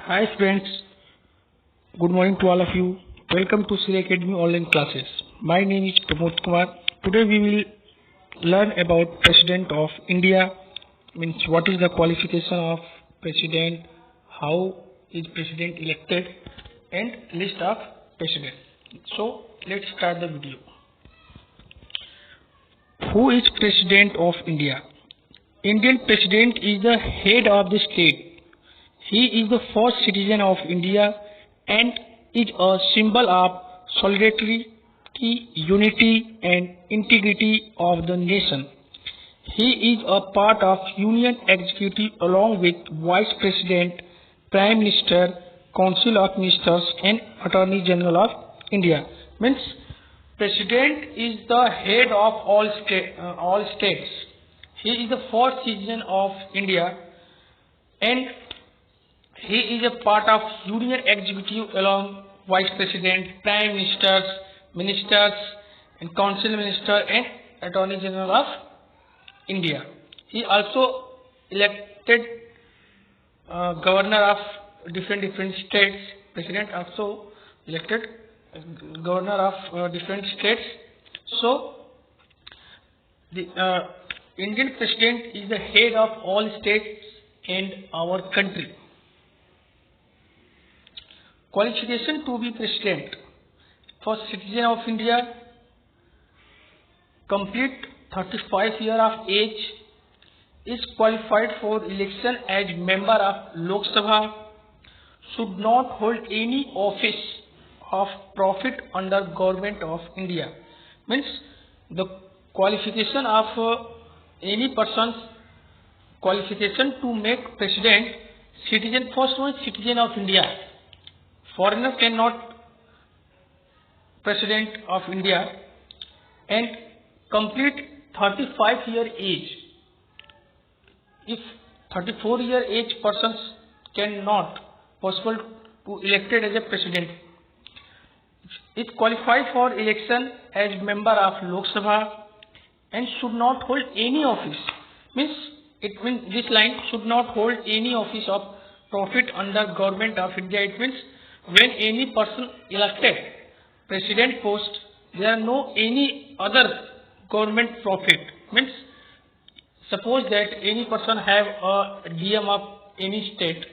Hi friends, good morning to all of you. Welcome to Sri Academy online classes. My name is Pramod Kumar. Today we will learn about President of India, means what is the qualification of President, how is President elected, and list of President. So let's start the video. Who is President of India? Indian President is the head of the state. He is the first citizen of India and is a symbol of solidarity, unity and integrity of the nation. He is a part of Union Executive along with Vice President, Prime Minister, Council of Ministers and Attorney General of India. Means President is the head of all states. He is the first citizen of India and he is a part of Union Executive along Vice President, Prime Ministers, Ministers and Council Minister and Attorney General of India. He also elected governor of different states. President also elected governor of different states. So the Indian President is the head of all states and our country. Qualification to be President: for citizen of India, complete 35 years of age, is qualified for election as member of Lok Sabha, should not hold any office of profit under Government of India. Means the qualification of any person's qualification to make President: citizen, first one citizen of India. Foreigner cannot President of India, and complete 35-year age. If 34-year age persons cannot possible to elected as a President, it qualified for election as member of Lok Sabha and should not hold any office. Means this line should not hold any office of profit under Government of India. It means when any person elected President post, there are no any other government profit. Means suppose that any person have a DM of any state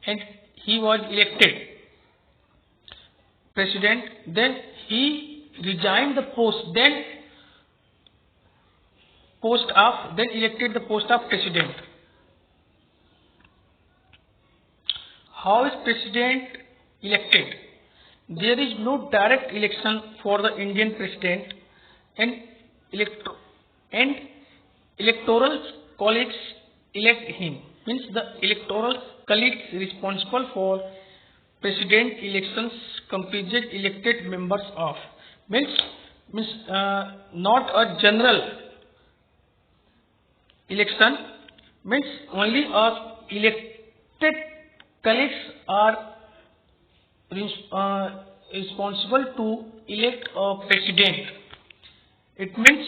and he was elected President, then he resigned the post, then elected the post of President. How is President elected? There is no direct election for the Indian President, and electoral colleagues elect him. Means the electoral colleagues responsible for President elections composed elected members of. Means not a general election. Means only elected colleagues are responsible to elect a President. It means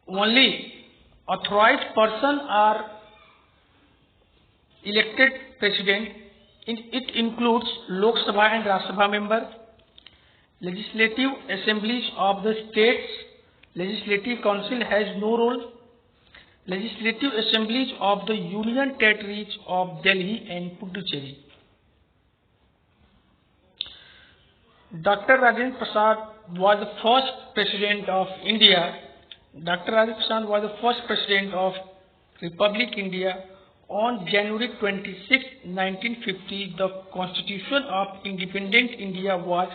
only authorized person are elected President. It includes Lok Sabha and Rajya Sabha member, legislative assemblies of the states. Legislative council has no role. Legislative assemblies of the union territories of Delhi and Puducherry. Dr. Rajendra Prasad was the first President of India. Dr. Rajendra Prasad was the first President of Republic India. On January 26, 1950, the Constitution of Independent India was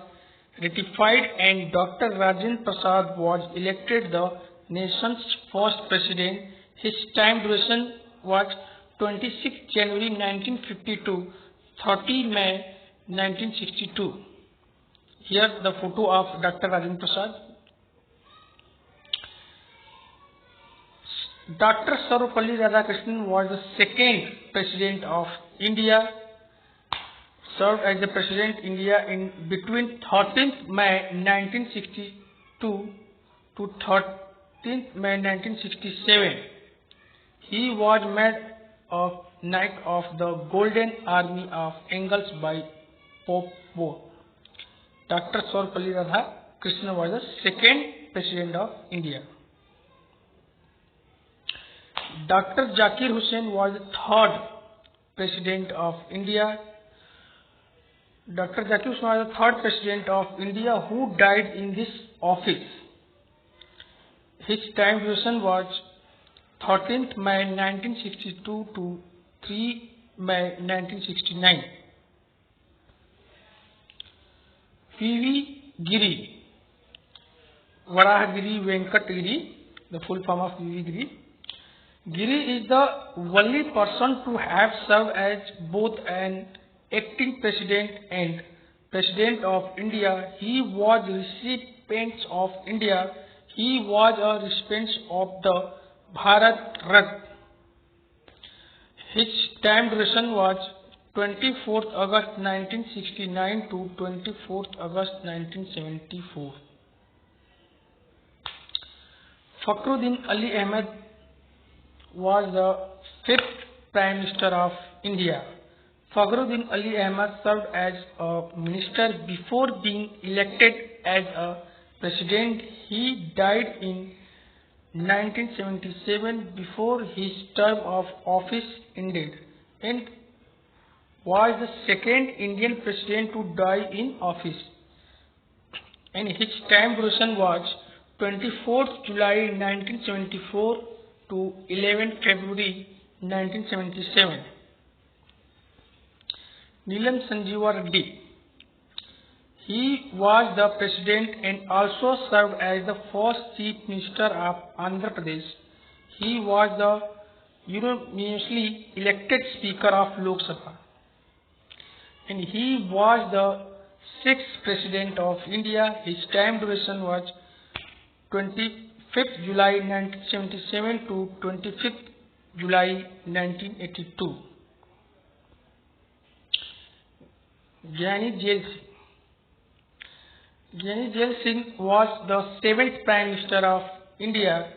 ratified and Dr. Rajendra Prasad was elected the nation's first President. His time duration was 26 January 1952, 30 May 1962. Here the photo of Dr. Rajendra Prasad. Dr. Sarvepalli Radhakrishnan was the second President of India. Served as the President of India in between 13th May 1962 to 13th May 1967. He was made of Knight of the Golden Army of Angles by Pope Bo. Dr. Sarvepalli Radhakrishnan was the second President of India. Dr. Zakir Hussain was the third President of India. Dr. Zakir Hussain was the third President of India who died in this office. His time duration was 13th May 1962 to 3 May 1969. V.V. Giri, Varahagiri Venkatagiri, the full form of V.V. Giri. Giri is the only person to have served as both an acting president and President of India. He was recipient of India. He was a recipient of the Bharat Ratna. His time duration was 24th August 1969 to 24th August 1974. Fakhruddin Ali Ahmed was the fifth Prime Minister of India. Fakhruddin Ali Ahmed served as a minister before being elected as a president. He died in 1977 before his term of office ended and was the second Indian president to die in office. And his time duration was 24th July 1974 to 11th February 1977. Neelam Sanjeeva Reddy. He was the president and also served as the first Chief Minister of Andhra Pradesh. He was the unanimously elected Speaker of Lok Sabha. And he was the sixth President of India. His time duration was 25th July 1977 to 25th July 1982. Gyani Jail Singh. Gyani Jail Singh was the seventh Prime Minister of India.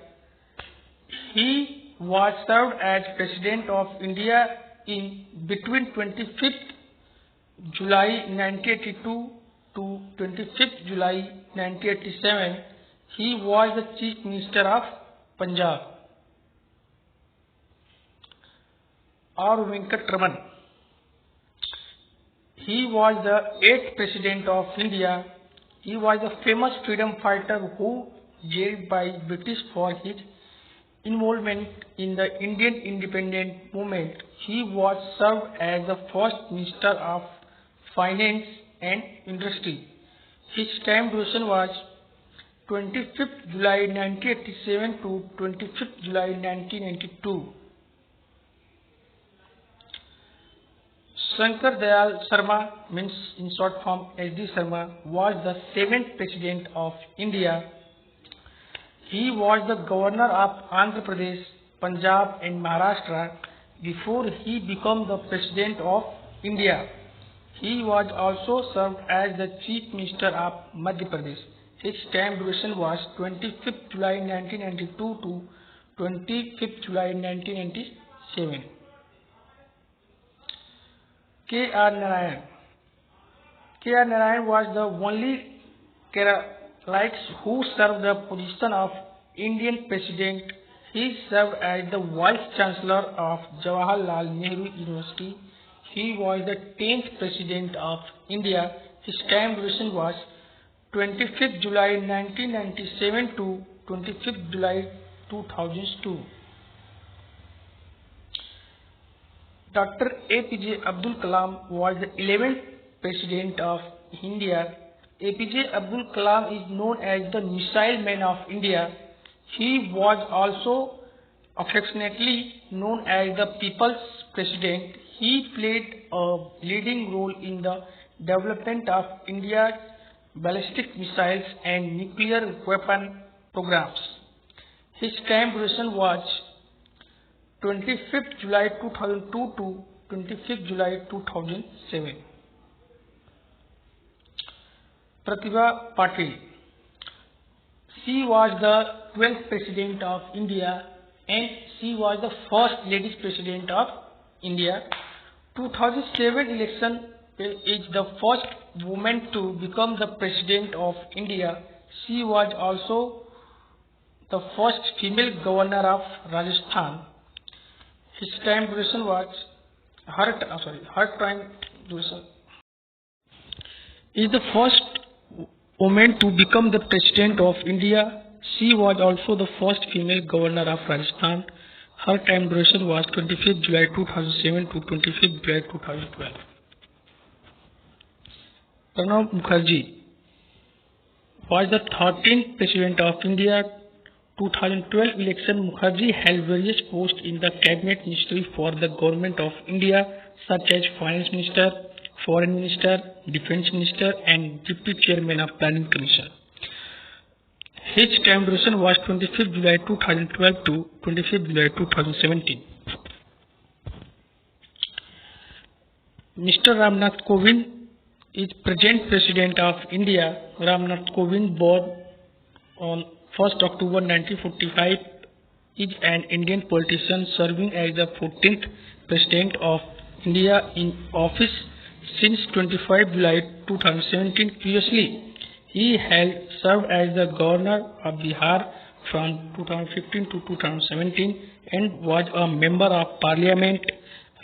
He was served as President of India in between 25th July 1982 to 25th July 1987. He was the Chief Minister of Punjab. R. Venkataraman. He was the eighth President of India. He was a famous freedom fighter who jailed by British for his involvement in the Indian independence movement. He was served as the first Minister of Finance and Industry. His time duration was 25th July 1987 to 25th July 1992. Shankar Dayal Sharma, means in short form S.D. Sharma, was the seventh President of India. He was the Governor of Andhra Pradesh, Punjab and Maharashtra before he became the President of India. He was also served as the Chief Minister of Madhya Pradesh. His time duration was 25th July 1992 to 25th July 1997. K. R. Narayan. K. R. Narayan was the only Keralite who served the position of Indian President. He served as the Vice Chancellor of Jawaharlal Nehru University. He was the 10th President of India. His time duration was 25th July 1997 to 25th July 2002. Dr. APJ Abdul Kalam was the 11th President of India. APJ Abdul Kalam is known as the Missile Man of India. He was also affectionately known as the People's President. He played a leading role in the development of India's ballistic missiles and nuclear weapon programs. His time duration was 25th July 2002 to 25th July 2007. Pratibha Patil. She was the 12th President of India and she was the first Lady President of India. 2007 election is the first woman to become the President of India. She was also the first female governor of Rajasthan. His time duration was her time duration is the first woman to become the President of India. She was also the first female governor of Rajasthan. Her time duration was 25th July 2007 to 25th July 2012. Pranab Mukherjee was the 13th President of India. 2012 election, Mukherjee held various posts in the cabinet ministry for the government of India, such as Finance Minister, Foreign Minister, Defence Minister, and Deputy Chairman of Planning Commission. His time duration was 25th July 2012 to 25th July 2017. Mr. Ramnath Kovind is present President of India. Ramnath Kovind, born on 1st October 1945, is an Indian politician serving as the 14th President of India in office since 25 July 2017. Previously, he had served as the Governor of Bihar from 2015 to 2017 and was a Member of Parliament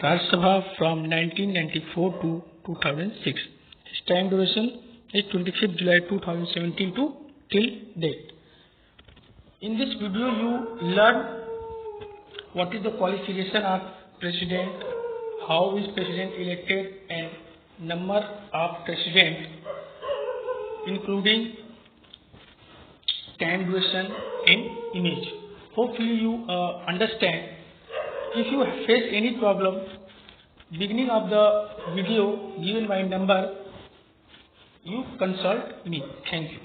Rajya Sabha from 1994 to 2006. His time duration is 25th July 2017 to till date. In this video, you learn what is the qualification of President, how is President elected, and number of President, including time duration and image. Hopefully you understand. If you face any problem, beginning of the video given my number, you consult me. Thank you.